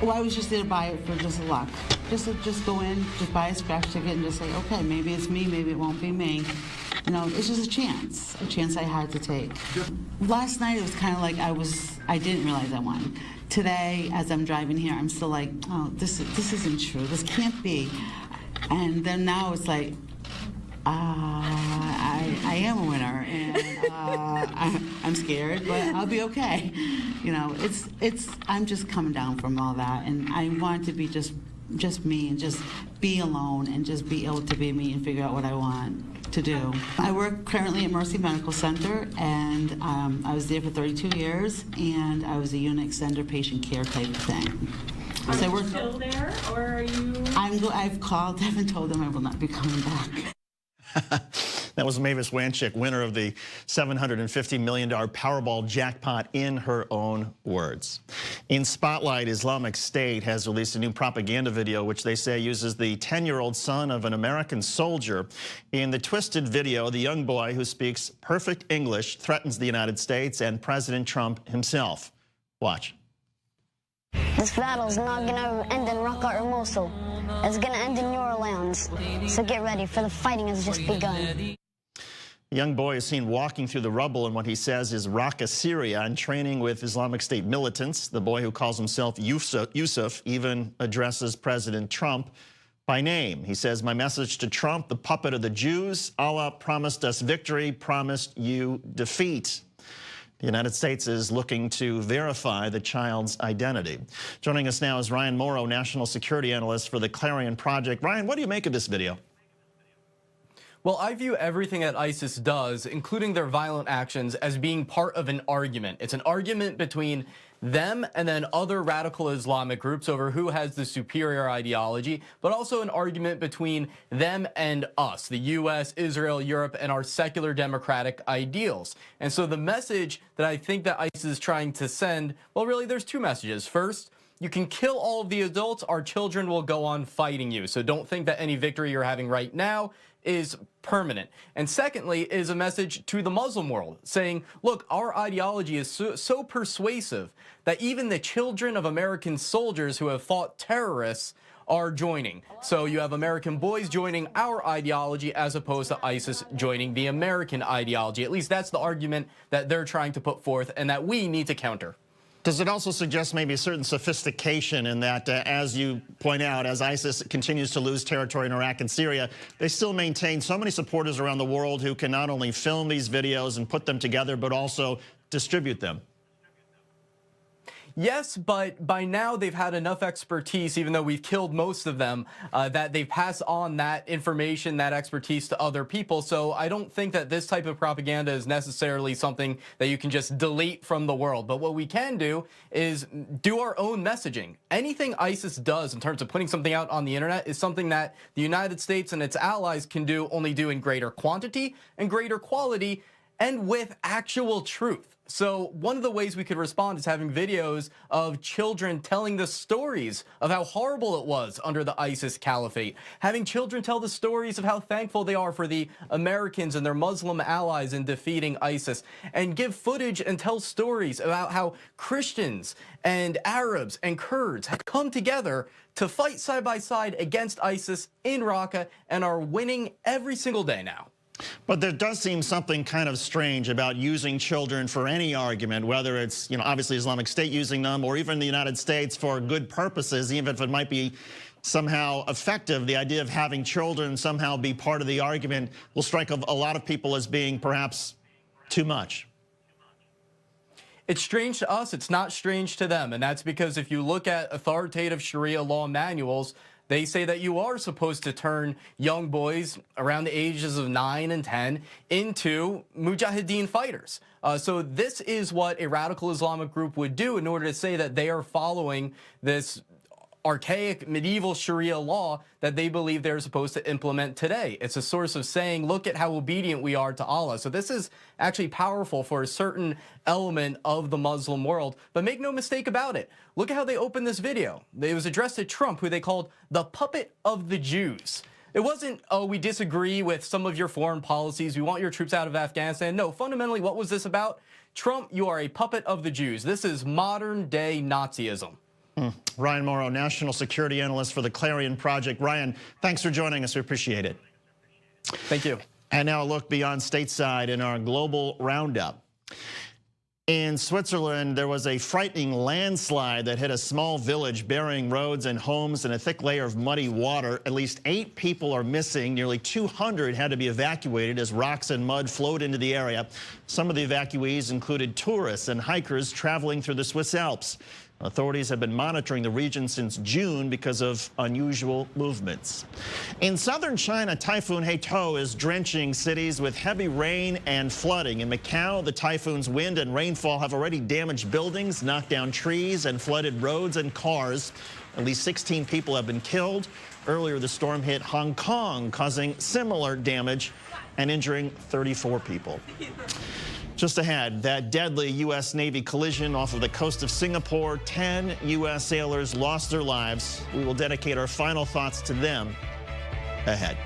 Well, I was just there to buy it for just luck. Just go in, just buy a scratch ticket and just say, okay, maybe it's me, maybe it won't be me. You know, it's just a chance I had to take. Last night it was kind of like I didn't realize I won. Today, as I'm driving here, I'm still like, oh, this isn't true. This can't be. And then now it's like, I am a winner, and I'm scared, but I'll be okay. You know, I'm just coming down from all that, and I want to be just me and just be alone and just be able to be me and figure out what I want to do. I work currently at Mercy Medical Center, and I was there for 32 years, and I was a unit extender patient care type of thing. Are you still there, or are you? I've called them and told them I will not be coming back. That was Mavis Wanchik, winner of the $750 million Powerball jackpot, in her own words. In Spotlight, Islamic State has released a new propaganda video which they say uses the 10-year-old son of an American soldier. In the twisted video, the young boy who speaks perfect English threatens the United States and President Trump himself. Watch. This battle's not going to end in Raqqa or Mosul. It's going to end in New Orleans. So get ready, for the fighting has just begun. The young boy is seen walking through the rubble in what he says is Raqqa, Syria, and training with Islamic State militants. The boy, who calls himself Yusuf, even addresses President Trump by name. He says, "My message to Trump, the puppet of the Jews: Allah promised us victory, promised you defeat." The United States is looking to verify the child's identity. Joining us now is Ryan Mauro, national security analyst for the Clarion Project. Ryan, what do you make of this video? Well, I view everything that ISIS does, including their violent actions, as being part of an argument. It's an argument between them and then other radical Islamic groups over who has the superior ideology, but also an argument between them and us, the US, Israel, Europe, and our secular democratic ideals. And so the message that I think that ISIS is trying to send, well, really, there's two messages. First, you can kill all of the adults, our children will go on fighting you. So don't think that any victory you're having right now is permanent. And secondly, is a message to the Muslim world saying, look, our ideology is so persuasive that even the children of American soldiers who have fought terrorists are joining. So you have American boys joining our ideology as opposed to ISIS joining the American ideology. At least that's the argument that they're trying to put forth and that we need to counter. Does it also suggest maybe a certain sophistication in that, as you point out, as ISIS continues to lose territory in Iraq and Syria, they still maintain so many supporters around the world who can not only film these videos and put them together, but also distribute them? Yes, but by now they've had enough expertise, even though we've killed most of them, that they've passed on that information, that expertise to other people. So I don't think that this type of propaganda is necessarily something that you can just delete from the world. But what we can do is do our own messaging. Anything ISIS does in terms of putting something out on the internet is something that the United States and its allies can only do in greater quantity and greater quality and with actual truth. So one of the ways we could respond is having videos of children telling the stories of how horrible it was under the ISIS caliphate. Having children tell the stories of how thankful they are for the Americans and their Muslim allies in defeating ISIS. And give footage and tell stories about how Christians and Arabs and Kurds have come together to fight side by side against ISIS in Raqqa and are winning every single day now. But there does seem something kind of strange about using children for any argument, whether it's, obviously Islamic State using them or even the United States for good purposes, even if it might be somehow effective. The idea of having children somehow be part of the argument will strike a lot of people as being perhaps too much. It's strange to us, it's not strange to them, and that's because if you look at authoritative Sharia law manuals, they say that you are supposed to turn young boys around the ages of 9 and 10 into mujahideen fighters. So this is what a radical Islamic group would do in order to say that they are following this archaic medieval Sharia law that they believe they're supposed to implement today. It's a source of saying, look at how obedient we are to Allah. So this is actually powerful for a certain element of the Muslim world. But make no mistake about it. Look at how they opened this video. It was addressed to Trump, who they called the puppet of the Jews. It wasn't, oh, we disagree with some of your foreign policies, we want your troops out of Afghanistan. No, fundamentally, what was this about? Trump, you are a puppet of the Jews. This is modern day Nazism. Ryan Mauro, national security analyst for the Clarion Project. Ryan, thanks for joining us. We appreciate it. Thank you. And now a look beyond stateside in our global roundup. In Switzerland, there was a frightening landslide that hit a small village, burying roads and homes in a thick layer of muddy water. At least 8 people are missing. Nearly 200 had to be evacuated as rocks and mud flowed into the area. Some of the evacuees included tourists and hikers traveling through the Swiss Alps. Authorities have been monitoring the region since June because of unusual movements. In southern China, Typhoon Haito is drenching cities with heavy rain and flooding. In Macau, the typhoon's wind and rainfall have already damaged buildings, knocked down trees, and flooded roads and cars. At least 16 people have been killed. Earlier, the storm hit Hong Kong, causing similar damage and injuring 34 people. Just ahead, that deadly U.S. Navy collision off of the coast of Singapore. 10 U.S. sailors lost their lives. We will dedicate our final thoughts to them ahead.